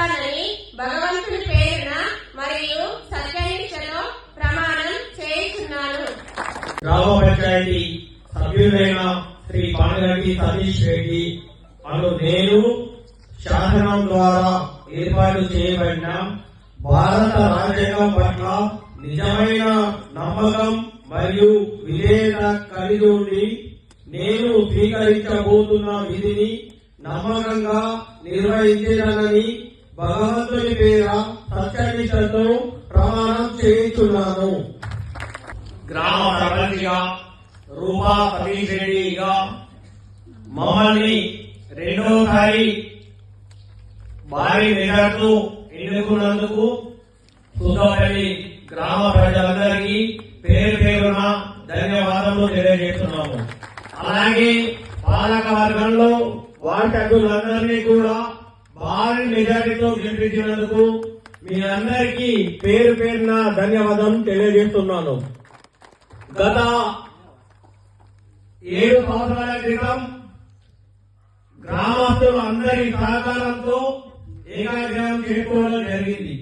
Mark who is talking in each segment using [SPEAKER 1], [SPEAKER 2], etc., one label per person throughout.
[SPEAKER 1] చేస్తానని భగవంతుని పేరున మరియు సత్యనిష్టతో ప్రమాణం చేయుచున్నాను.
[SPEAKER 2] గ్రామ పంచాయతీ సభ్యులైన శ్రీ పానగంటి సతీష్ రెడ్డి అను నేను శాసనం ద్వారా ఏర్పాటు చేయబడిన భారత రాజ్యాంగం పట్ల నిజమైన నమ్మకం మరియు విధేయత కలిగి ఉండి నేను స్వీకరించబోతున్న విధిని నమ్మకంగా నిర్వహించాలని భగవంతుని పేర సత్యనిష్టతో ప్రమాణం చేస్తున్నాను. గ్రామ సర్పంచిగా రూపా సతీష్ రెడ్డిగా మమ్మల్ని రెండోసారి భారీ మెజార్టీతో ఎన్నుకున్నందుకు సుద్దపల్లి గ్రామ ప్రజలందరికీ పేరు పేరున ధన్యవాదాలు తెలియజేస్తున్నాము. అలాగే పాలక వర్గంలో వార్డు సభ్యులందరినీ కూడా భారీ మెజారిటీతో గెలిపించినందుకు మీ అందరికీ పేరు పేరున ధన్యవాదాలు తెలియజేస్తున్నాను. గత 7 సంవత్సరాల క్రితం గ్రామస్తులు అందరి సహకారంతో ఏకాగ్రహం చేసుకోవడం జరిగింది.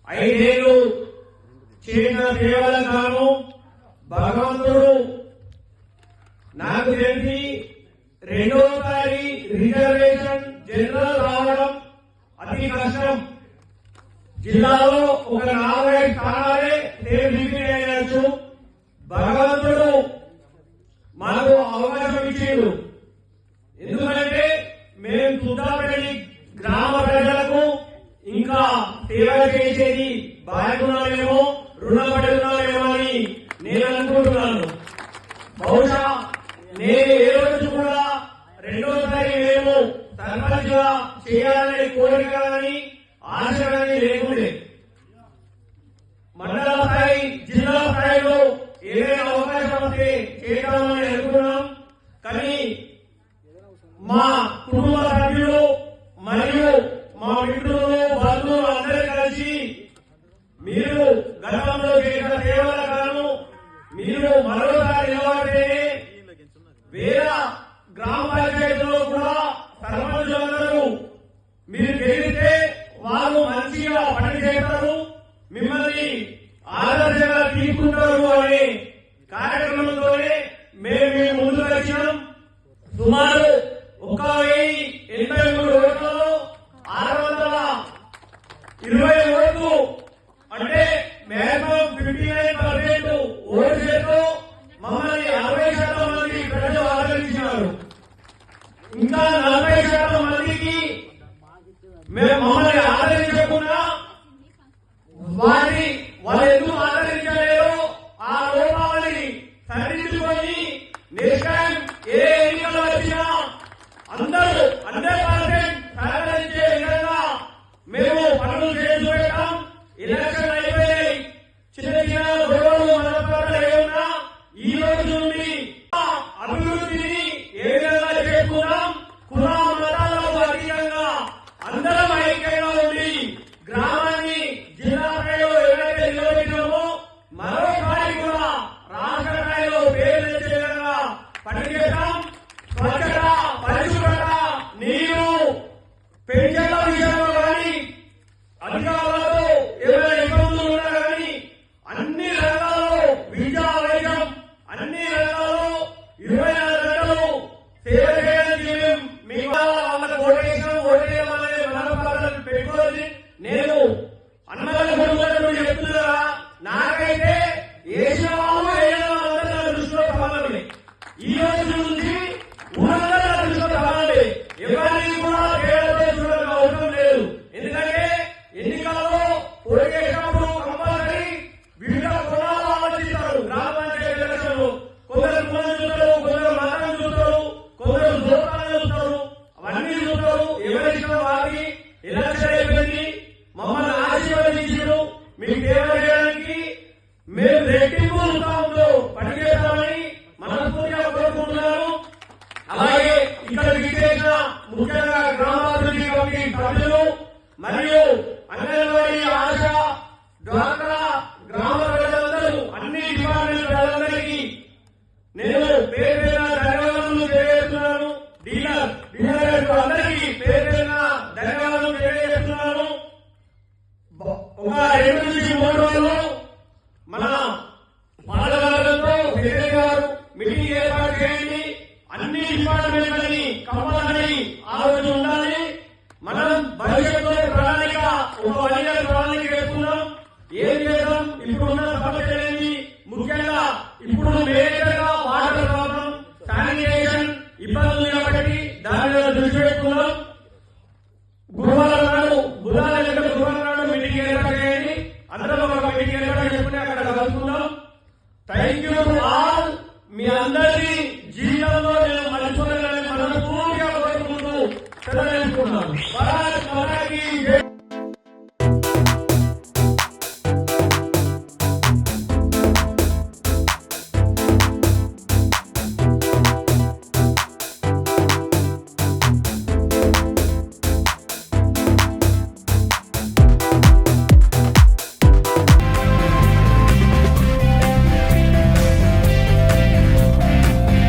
[SPEAKER 2] 5 ఏళ్లు చేసిన సేవలకు గాను భగవంతుడు నాకు తెలిసి రెండోసారి రిజర్వేషన్ జనరల్ రావడం అతి కష్టం. జిల్లాలో ఒక 45 స్థానాలే రిపీట్ అయ్యచ్చు. భగవంతుడు మనకు అవకాశం ఇచ్చిండు. ఎందుకంటే మేము సుద్దాపల్లి గ్రామ ప్రజలకు ఇంకా సేవ చేసేది బాగున్నామేమో, రుణపడి ఉన్నామేమో అని నేను అనుకుంటున్నాను. బహుశా నేను ఏ రోజు కూడా రెండోసారి మేము సర్పంచ్ గా చేయాలనే కోరిక కానీ ఆశ కానీ లేకుండే. మండల స్థాయి, జిల్లా స్థాయిలో ఏదైనా అవకాశం వస్తే చేద్దామని అనుకున్నాం. కానీ మా కుటుంబ సభ్యులు మరియు మా మిత్రులు, బంధువులు అందరూ కలిసి మీరు గతంలో చేసిన సేవల గాను మీరు మరోసారి నిలబడితేనే వేరే గ్రామ పంచాయతీలో కూడా సర్పంచులందరూ మీరు గెలిస్తే వాళ్ళు మంచిగా పని చేస్తారు, మిమ్మల్ని ఆదర్శంగా తీసుకుంటారు అనే కార్యక్రమంతోనే మేము ముందుకు వచ్చినాం. సుమారు 1083 ఓట్లలో 620 ఓట్లు అంటే మ్యాక్సిమం 59% ఓటు చేస్తూ మమ్మల్ని 60% మంది ప్రజలు ఆదరించినారు. ఇంకా 40% మందికి మేము మమ్మల్ని ఆదరించకుండా వాళ్ళు ఎందుకు ఆదరించలేదో ఆ లోపాలని సరిదిద్దుకొని నెక్స్ట్ టైం ఏ ఎన్నికలు వచ్చినా అందరూ 100% సహకరించే విధంగా మేము పనులు చేసి పెట్టాం. ఎలక్షన్ అయిపోయాయి, చిన్న చిన్న గొడవలు మన పట్ల ఏమన్నా ఈ రోజు నుండి అభివృద్ధిని ఏ విధంగా చేసుకున్నాం, కుల మతాలకు అతీతంగా అందరం ఐక్యంగా ఉండి గ్రామాన్ని జిల్లా స్థాయిలో ఏదైతే నిలబెట్టామో మరోసారి కూడా రాష్ట్ర స్థాయిలో పేరు తెచ్చే విధంగా పనిచేస్తాం. స్వచ్ఛత, పరిశుభ్రత, నీరు, పెన్షన్ల విషయంలో కానీ అధికారులతో ఏమైనా ఇబ్బందులు ఉన్నా కానీ అన్ని రంగాల్లో విద్యా, వైద్యం అన్ని రంగాల్లో 24 గంటలు సేవ చేయడానికి మీ వాళ్ళకి ఓటేయమనే మనోభావాలను పెట్టుకోవాలి. నేను అన్నదాన గురువులను చెప్తున్నా, నాకైతే వేసిన వాళ్ళు వేయడం అందరూ దృష్టిలో సమానమే. ఈ రోజు నుంచి ఊరందరూ దృష్టిలో సమానమే. ఎవరిని కూడా తేడాతో చూడడం అవసరం లేదు. ఎందుకంటే ఎన్నికల్లో ఓటేసినప్పుడు కంపల్సరీ వివిధ కులాలు ఆలోచిస్తారు. గ్రామ పంచాయతీ ఎలక్షన్లు కొందరు కులం చూస్తారు, కొందరు మతం చూస్తారు, కొందరు దూరాలు చూస్తారు, అవన్నీ చూస్తారు. ఎవరిచ్చిన వారికి ఎలక్షన్ అయిపోయింది, మమ్మల్ని ఆశీర్వదించారు. మీకు సేవ చేయడానికి మేము రెట్టింపు ఉత్సాహంతో పనిచేస్తామని మనస్ఫూర్తిగా కోరుకుంటున్నాను. అలాగే ఇక్కడ విచ్చేసిన ముఖ్యంగా గ్రామాభివృద్ధి కమిటీ సభ్యులు మరియు అంగన్వాడీ, ఆశా, డ్వాక్రా గ్రామ ప్రజలందరూ అన్ని డిపార్ట్మెంట్ ప్రజలందరికీ నేను పేరు పేరున ధన్యవాదాలు తెలియజేస్తున్నాను. డీలర్ అందరికీ పేరు పేరున ధన్యవాదాలు తెలియజేస్తున్నాను. ఒక 2 నుంచి 3 రోజులు మన పాలకవర్గంతో సెక్రటరీ గారు మీటింగ్ ఏర్పాటు చేయండి. అన్ని డిపార్ట్మెంట్లని కంపల్సరీ ఆ రోజు ఉండాలి. మనం భవిష్యత్తులో ప్రణాళిక ఒక 1 year ప్రణాళిక వేసుకున్నాం. ఏం చేద్దాం, ఇప్పుడున్న సమస్యలు ఏంటి, ముఖ్యంగా ఇప్పుడు మేజర్ గా వాటర్ ప్రాబ్లం, శానిటేషన్ ఇబ్బందులు కాబట్టి దాని మీద దృష్టి పెట్టుకున్నాం. గురువారం నాడు గురువారం నాడు మీటింగ్ ఏర్పాటు చేయండి. అందరం ఒక మీటింగ్ ఏర్పాటు చేసుకుని అక్కడ కలుసుకుందాం. Thank you to all. మీ అందరినీ జీవితంలో నేను మర్చిపోలేదని మనస్ఫూర్తిగా కోరుకుంటూ సెలవు తీసుకున్నాను.